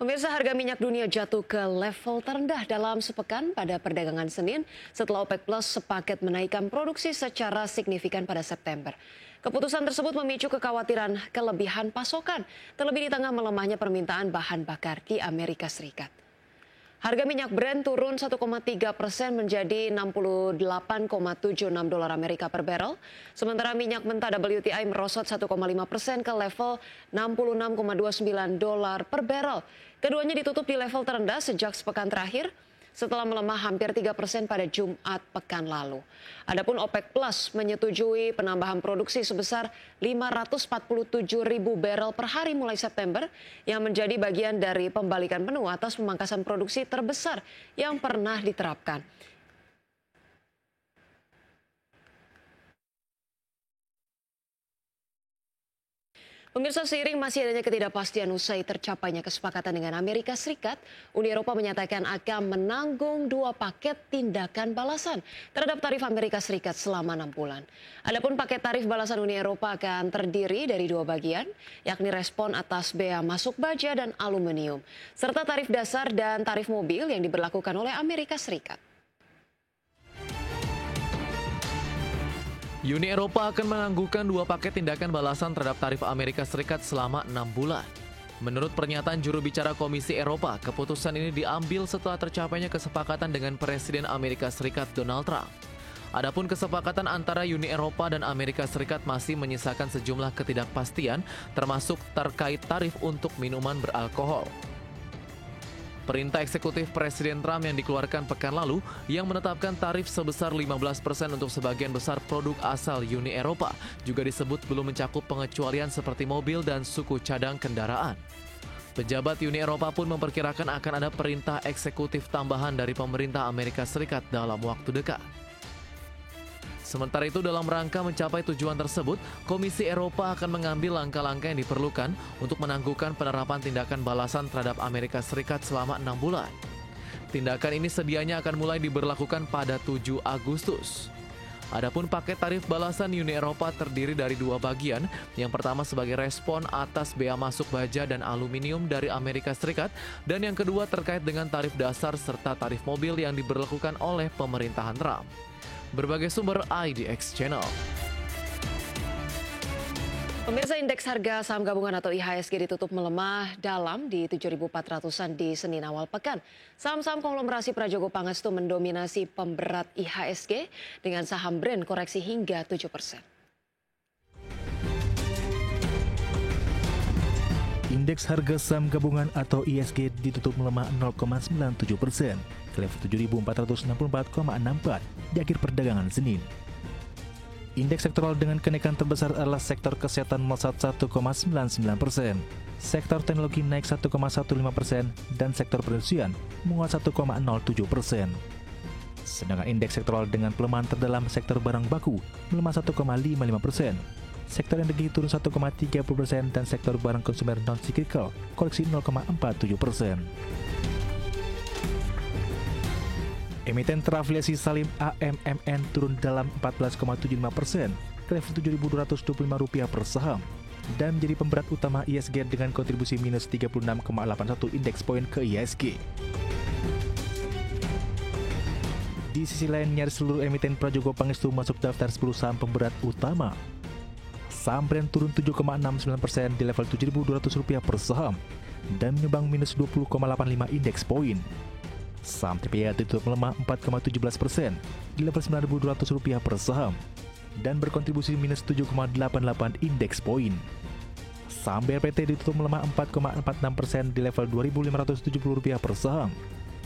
Pemirsa, harga minyak dunia jatuh ke level terendah dalam sepekan pada perdagangan Senin setelah OPEC Plus sepakat menaikkan produksi secara signifikan pada September. Keputusan tersebut memicu kekhawatiran kelebihan pasokan, terlebih di tengah melemahnya permintaan bahan bakar di Amerika Serikat. Harga minyak Brent turun 1,3% menjadi $68,76 Amerika per barrel. Sementara minyak mentah WTI merosot 1,5% ke level $66,29 per barrel. Keduanya ditutup di level terendah sejak sepekan terakhir setelah melemah hampir 3% pada Jumat pekan lalu. Adapun OPEC Plus menyetujui penambahan produksi sebesar 547 ribu barel per hari mulai September yang menjadi bagian dari pembalikan penuh atas pemangkasan produksi terbesar yang pernah diterapkan. Pemirsa, seiring masih adanya ketidakpastian usai tercapainya kesepakatan dengan Amerika Serikat, Uni Eropa menyatakan akan menanggung 2 paket tindakan balasan terhadap tarif Amerika Serikat selama 6 bulan. Adapun paket tarif balasan Uni Eropa akan terdiri dari 2 bagian, yakni respon atas bea masuk baja dan aluminium, serta tarif dasar dan tarif mobil yang diberlakukan oleh Amerika Serikat. Uni Eropa akan menangguhkan 2 paket tindakan balasan terhadap tarif Amerika Serikat selama 6 bulan. Menurut pernyataan juru bicara Komisi Eropa, keputusan ini diambil setelah tercapainya kesepakatan dengan Presiden Amerika Serikat Donald Trump. Adapun kesepakatan antara Uni Eropa dan Amerika Serikat masih menyisakan sejumlah ketidakpastian, termasuk terkait tarif untuk minuman beralkohol. Perintah eksekutif Presiden Trump yang dikeluarkan pekan lalu yang menetapkan tarif sebesar 15% untuk sebagian besar produk asal Uni Eropa juga disebut belum mencakup pengecualian seperti mobil dan suku cadang kendaraan. Pejabat Uni Eropa pun memperkirakan akan ada perintah eksekutif tambahan dari pemerintah Amerika Serikat dalam waktu dekat. Sementara itu, dalam rangka mencapai tujuan tersebut, Komisi Eropa akan mengambil langkah-langkah yang diperlukan untuk menangguhkan penerapan tindakan balasan terhadap Amerika Serikat selama 6 bulan. Tindakan ini sedianya akan mulai diberlakukan pada 7 Agustus. Adapun paket tarif balasan Uni Eropa terdiri dari 2 bagian. Yang pertama sebagai respon atas bea masuk baja dan aluminium dari Amerika Serikat, dan yang kedua terkait dengan tarif dasar serta tarif mobil yang diberlakukan oleh pemerintahan Trump. Berbagai sumber IDX Channel. Pemirsa, indeks harga saham gabungan atau IHSG ditutup melemah dalam di 7.400-an di Senin awal pekan. Saham-saham konglomerasi Prajogo Pangestu mendominasi pemberat IHSG dengan saham Brand koreksi hingga 7%. Indeks harga saham gabungan atau IHSG ditutup melemah 0,97% ke level 7.464,64 di akhir perdagangan Senin. Indeks sektoral dengan kenaikan terbesar adalah sektor kesehatan melesat 1,99%, sektor teknologi naik 1,15%, dan sektor perindustrian menguat 1,07%. Sedangkan indeks sektoral dengan pelemahan terdalam sektor barang baku melemah 1,55%, sektor energi turun 1,30%, dan sektor barang konsumer non-cyclical koreksi 0,47%. Emiten terafiliasi Salim AMMN turun dalam 14,75% ke level Rp7.225 per saham dan menjadi pemberat utama IHSG dengan kontribusi minus 36,81 indeks poin ke IHSG. Di sisi lain, nyaris seluruh emiten Prajogo Pangestu masuk daftar 10 saham pemberat utama. Saham Brand turun 7,69% di level Rp7.200 per saham dan menyumbang minus 20,85 indeks poin. Saham TPA ditutup melemah 4,17% di level Rp9.200 per saham dan berkontribusi minus 7,88 indeks poin. Saham BRPT ditutup melemah 4,46% di level Rp2.570 per saham,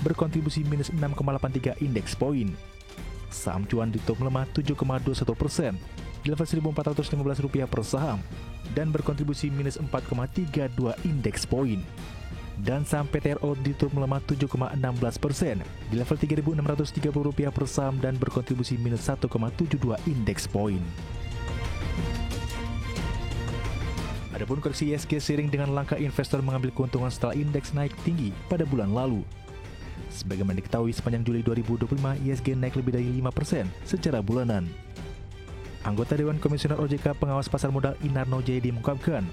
berkontribusi minus 6,83 indeks poin. Saham Cuan ditutup melemah 7,21% di level Rp1.415 per saham dan berkontribusi minus 4,32 indeks poin. Dan saham PTRO ditutup melemah 7,16% di level Rp3.630 per saham dan berkontribusi minus 1,72 indeks poin. Adapun koreksi IHSG seiring dengan langkah investor mengambil keuntungan setelah indeks naik tinggi pada bulan lalu. Sebagaimana diketahui, sepanjang Juli 2025 IHSG naik lebih dari 5% secara bulanan. Anggota Dewan Komisioner OJK Pengawas Pasar Modal Inarno Jayadi mengungkapkan,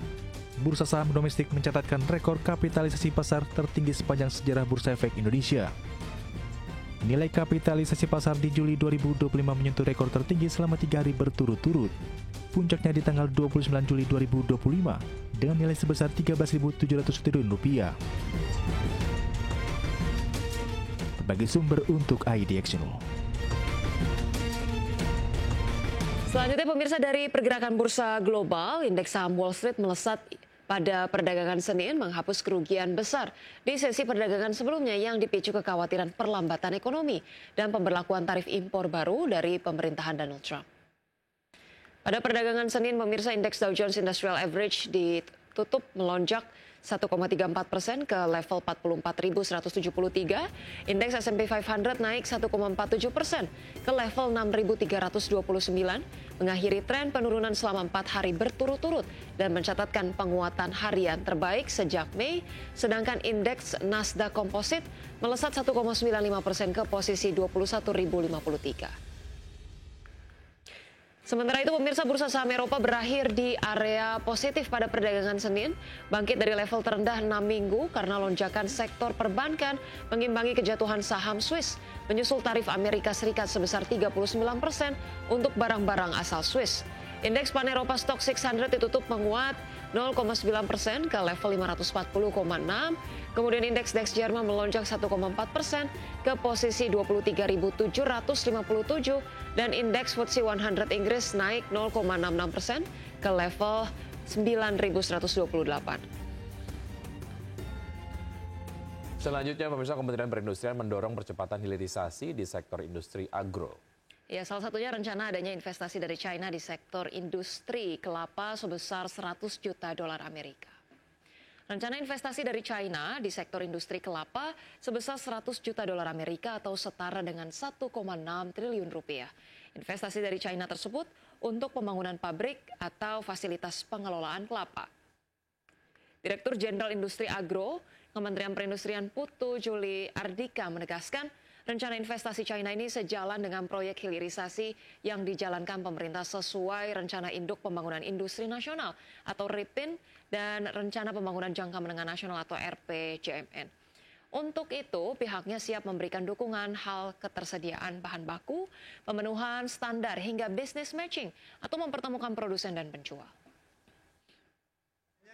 Bursa saham domestik mencatatkan rekor kapitalisasi pasar tertinggi sepanjang sejarah Bursa Efek Indonesia. Nilai kapitalisasi pasar di Juli 2025 menyentuh rekor tertinggi selama 3 hari berturut-turut. Puncaknya di tanggal 29 Juli 2025 dengan nilai sebesar Rp13.700 triliun. Berbagai sumber untuk ID Action. Selanjutnya pemirsa, dari pergerakan bursa global, indeks saham Wall Street melesat pada perdagangan Senin menghapus kerugian besar di sesi perdagangan sebelumnya yang dipicu kekhawatiran perlambatan ekonomi dan pemberlakuan tarif impor baru dari pemerintahan Donald Trump. Pada perdagangan Senin, pemirsa, indeks Dow Jones Industrial Average ditutup melonjak 1,34% ke level 44.173. Indeks S&P 500 naik 1,47% ke level 6.329, mengakhiri tren penurunan selama 4 hari berturut-turut dan mencatatkan penguatan harian terbaik sejak Mei, sedangkan indeks Nasdaq Composite melesat 1,95% ke posisi 21.053. Sementara itu pemirsa, bursa saham Eropa berakhir di area positif pada perdagangan Senin, bangkit dari level terendah 6 minggu karena lonjakan sektor perbankan mengimbangi kejatuhan saham Swiss, menyusul tarif Amerika Serikat sebesar 39% untuk barang-barang asal Swiss. Indeks Pan-Eropa Stock 600 ditutup menguat 0,9% ke level 540,6. Kemudian indeks DAX Jerman melonjak 1,4% ke posisi 23.757 dan indeks FTSE 100 Inggris naik 0,66% ke level 9.128. Selanjutnya, pemirsa, Kementerian Perindustrian mendorong percepatan hilirisasi di sektor industri agro. Ya, salah satunya rencana adanya investasi dari China di sektor industri kelapa sebesar 100 juta dolar Amerika. Rencana investasi dari China di sektor industri kelapa sebesar 100 juta dolar Amerika atau setara dengan 1,6 triliun rupiah. Investasi dari China tersebut untuk pembangunan pabrik atau fasilitas pengelolaan kelapa. Direktur Jenderal Industri Agro, Kementerian Perindustrian Putu Juli Ardika menegaskan, rencana investasi China ini sejalan dengan proyek hilirisasi yang dijalankan pemerintah sesuai Rencana Induk Pembangunan Industri Nasional atau RIPIN dan Rencana Pembangunan Jangka Menengah Nasional atau RPJMN. Untuk itu, pihaknya siap memberikan dukungan hal ketersediaan bahan baku, pemenuhan standar hingga business matching atau mempertemukan produsen dan penjual.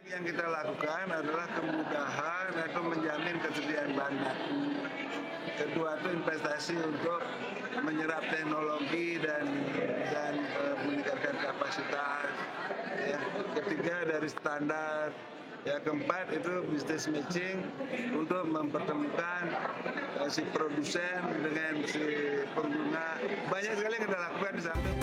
Yang kita lakukan adalah kemudahan atau menjamin ketersediaan bahan baku. Kedua itu investasi untuk menyerap teknologi dan meningkatkan kapasitas. Ya. Ketiga dari standar. Ya, keempat itu business matching untuk mempertemukan si produsen dengan si pengguna. Banyak sekali yang kita lakukan di samping.